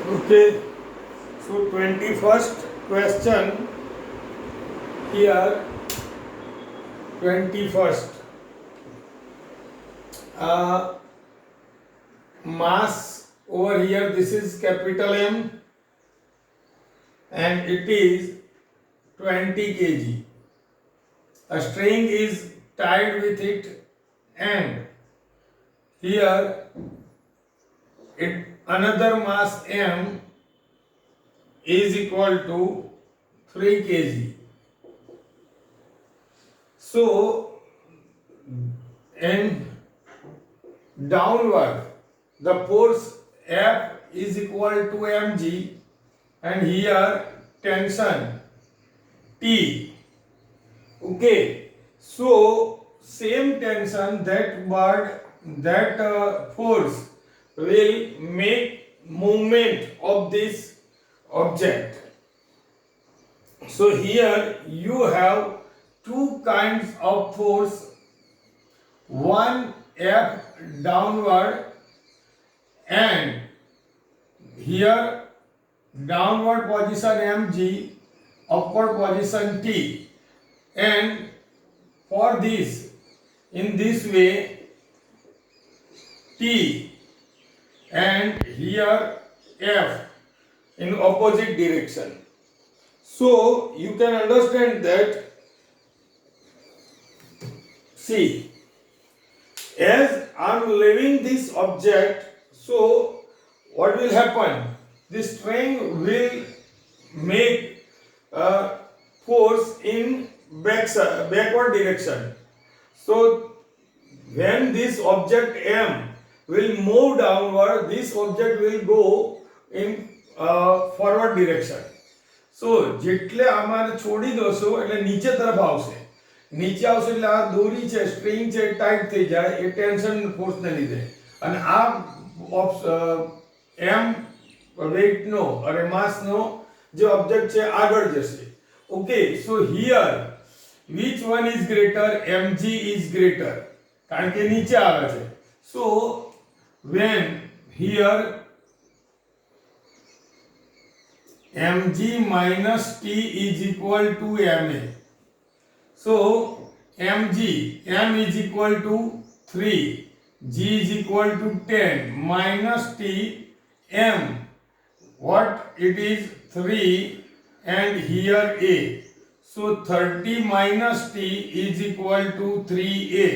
Okay, so 21st question here. 21st. Mass over here, this is capital M and it is 20 kg. A string is tied with it and here another mass M is equal to 3 kg. So, in downward, the force F is equal to mg and here tension T. Okay, so same tension that force will make movement of this object. So here you have two kinds of force, one F downward and here downward position mg, upward position T, and for this in this way T and here F in opposite direction. So you can understand that, see, as I am leaving this object, so what will happen? This string will make a force in backward direction. So when this object M will move downward, this object will go in forward direction. So જેટલે આમાં છોડી દોશો એટલે નીચે તરફ આવશે. નીચે આવશે એટલે આ દોરી છે, સ્ટ્રિંગ છે, ટાઈટ થઈ જાય એ ટેન્શન ફોર્સ ને લીધે અને આ m weight નો અને માસ નો જે ઓબ્જેક્ટ છે આગળ જશે. Okay, so here which one is greater? mg is greater કારણ કે નીચે આવે છે. So when here mg minus t is equal to ma. So mg, m is equal to 3, g is equal to 10 minus t, m what it is 3 and here a. So 30 minus t is equal to 3a.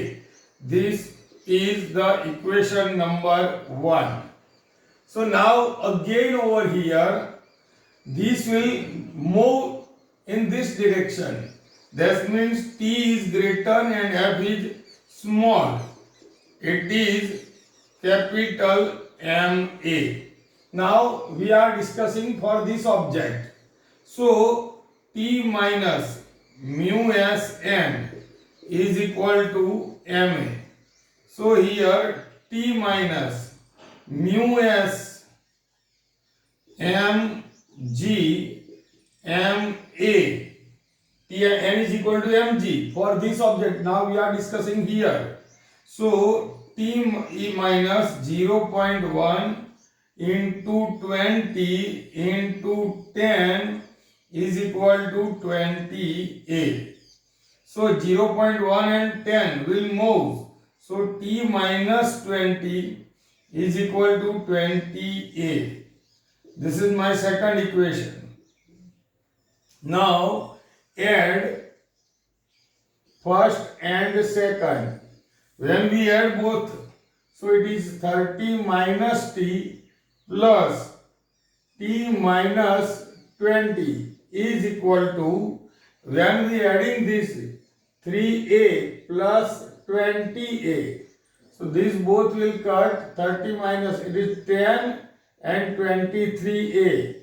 This is the equation number 1. So now again over here this will move in this direction. That means t is greater and f is small. It is capital MA. Now we are discussing for this object. So t minus mu s m is equal to ma. So here t minus mu s m g m a, t n is equal to mg for this object. Now we are discussing here. So t e minus 0.1 into 20 into 10 is equal to 20a. So 0.1 and 10 will move. So t minus 20 is equal to 20a. This is my second equation. Now add first and second. When we add both, so it is 30 minus t plus t minus 20 is equal to, when we adding this 3a plus 20a, so these both will cut. 30 minus, it is 10 and 23a.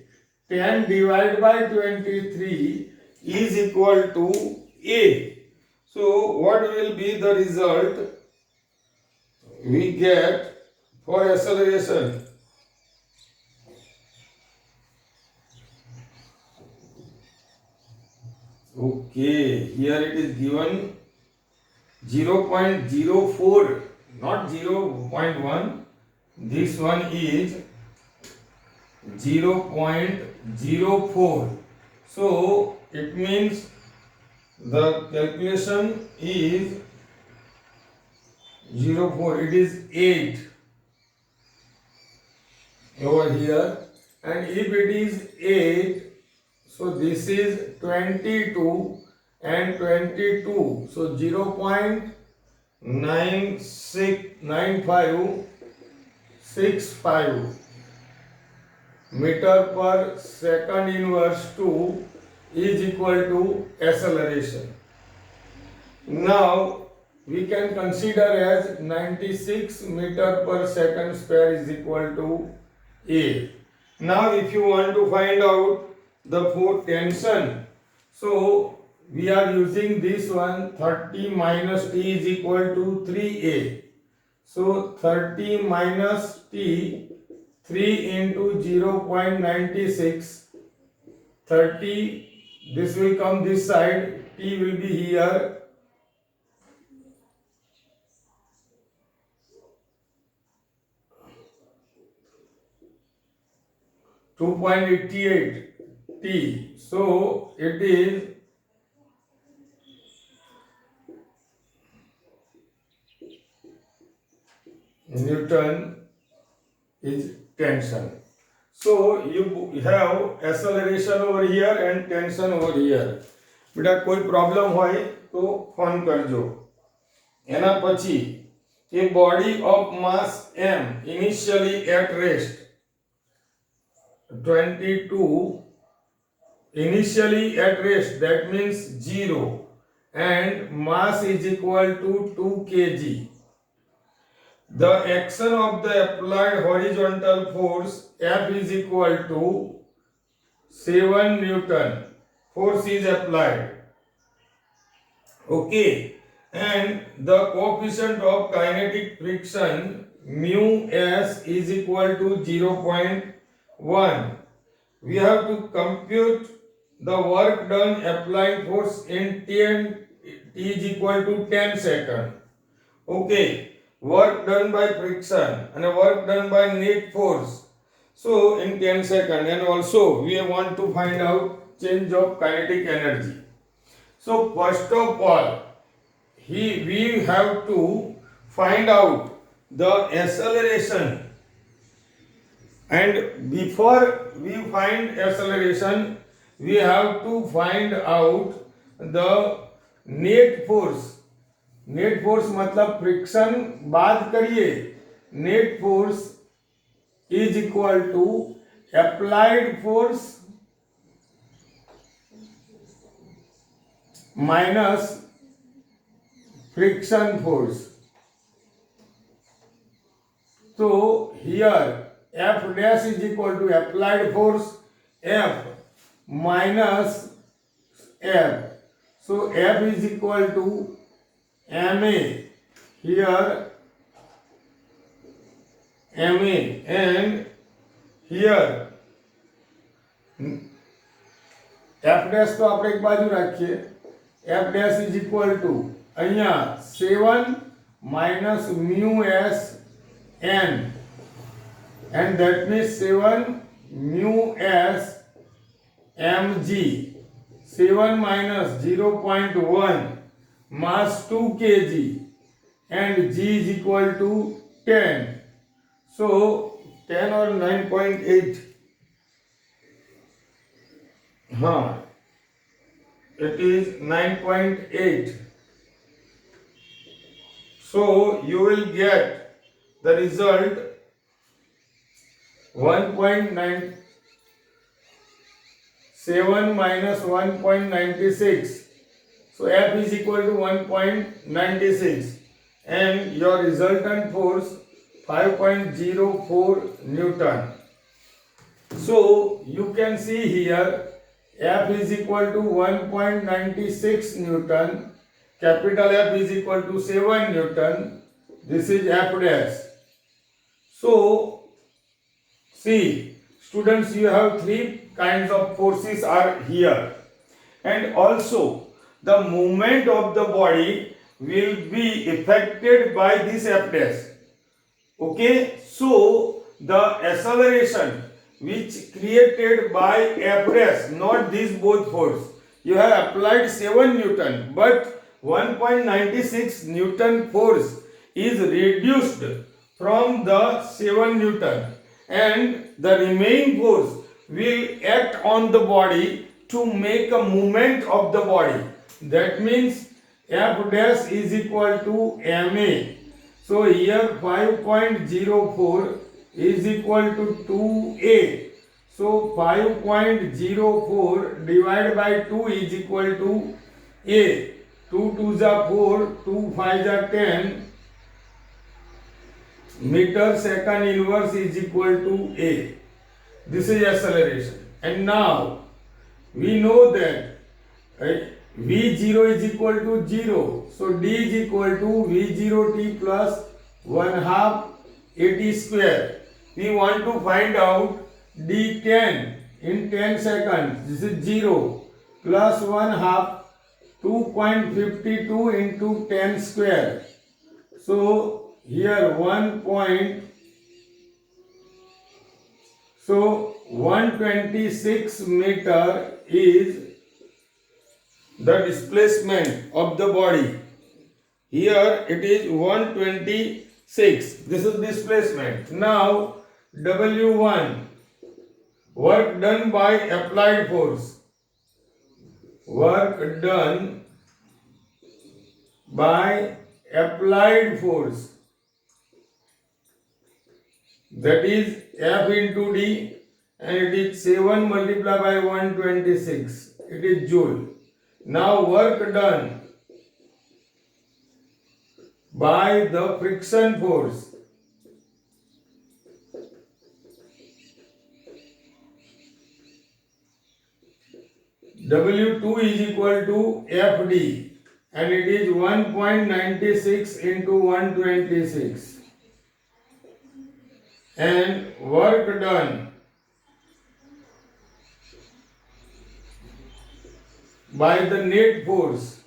10 divided by 23 is equal to a. So what will be the result we get for acceleration? Okay, here it is given 0.04, not 0.1. This one is 0.04. So it means the calculation is 0.4. It is 8 over here, and if it is 8, so this is 22 and 22. So 0.969565 meter per second inverse 2 is equal to acceleration. Now we can consider as 96 meter per second square is equal to A. Now if you want to find out the force tension, so we are using this one, 30 minus T is equal to 3A. So 30 minus T, 3 into 0.96, 30, this will come this side, T will be here, 2.88 T. So it is Newton is tension. So you have acceleration over here and tension over here. बेटा कोई problem હોય તો phone કરજો. એના પછી a body of mass m initially at rest 22, initially at rest, that means 0, and mass is equal to 2 kg. The action of the applied horizontal force F is equal to 7 Newton. Force is applied. Okay. And the coefficient of kinetic friction mu s is equal to 0.1. We have to compute the work done applying force in t is equal to 10 seconds. Okay. Work done by friction and work done by net force, so in 10 seconds, and also we want to find out change of kinetic energy. So first of all, we have to find out the acceleration, and before we find acceleration we have to find out the net force. Net force मतलब friction बात करिए, net force is equal to applied force minus friction force. तो here f dash is equal to applied force f minus f. So f is equal to MA, here MA, and here F dash तो આપણે એક બાજુ રાખીએ, F dash is equal to અહીંયા 7 minus mu s n, and that means 7 mu s mg. 7 minus 0.1, mass 2 kg, and g is equal to 10. So 10 or 9.8, it is 9.8. So you will get the result 1.97 minus 1.96. So F is equal to 1.96, and your resultant force 5.04 Newton. So you can see here F is equal to 1.96 Newton, capital F is equal to 7 Newton. This is F dash. So see students, you have three kinds of forces are here, and also the movement of the body will be affected by this F dash. Okay, so the acceleration which created by F not these both force. You have applied 7 Newton, but 1.96 Newton force is reduced from the 7 Newton, and the remaining force will act on the body to make a movement of the body. That means F dash is equal to ma. So here 5.04 is equal to 2a. So 5.04 divided by 2 is equal to a. 2 2s are 4, 2 5s are 10. Meter second inverse is equal to a. This is acceleration. And now we know that V0 is equal to 0. So D is equal to V0t plus 1/2 at square. We want to find out D10 in 10 seconds. This is 0 plus 1/2 2.52 into 10 square. So here 126 meter is the displacement of the body. Here it is 126. This is displacement. Now W1, work done by applied force. Work done by applied force. That is F into D, and it is 7 multiplied by 126. It is joule. Now work done by the friction force. W2 is equal to FD, and it is 1.96 into 126. And work done by the net force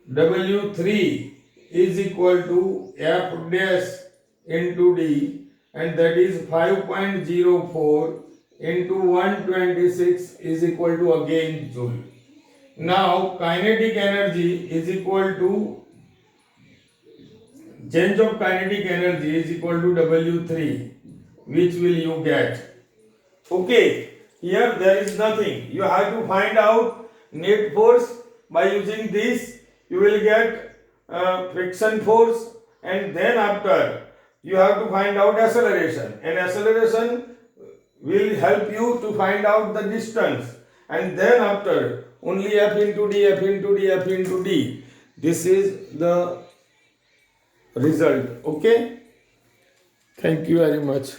W3 is equal to F dash into D, and that is 5.04 into 126 is equal to again joule. Now kinetic energy is equal to change of kinetic energy is equal to W3, which will you get? Okay, here there is nothing. You have to find out net force. By using this, you will get friction force, and then after you have to find out acceleration, and acceleration will help you to find out the distance, and then after only F into D, F into D, F into D. This is the result. Okay, thank you very much.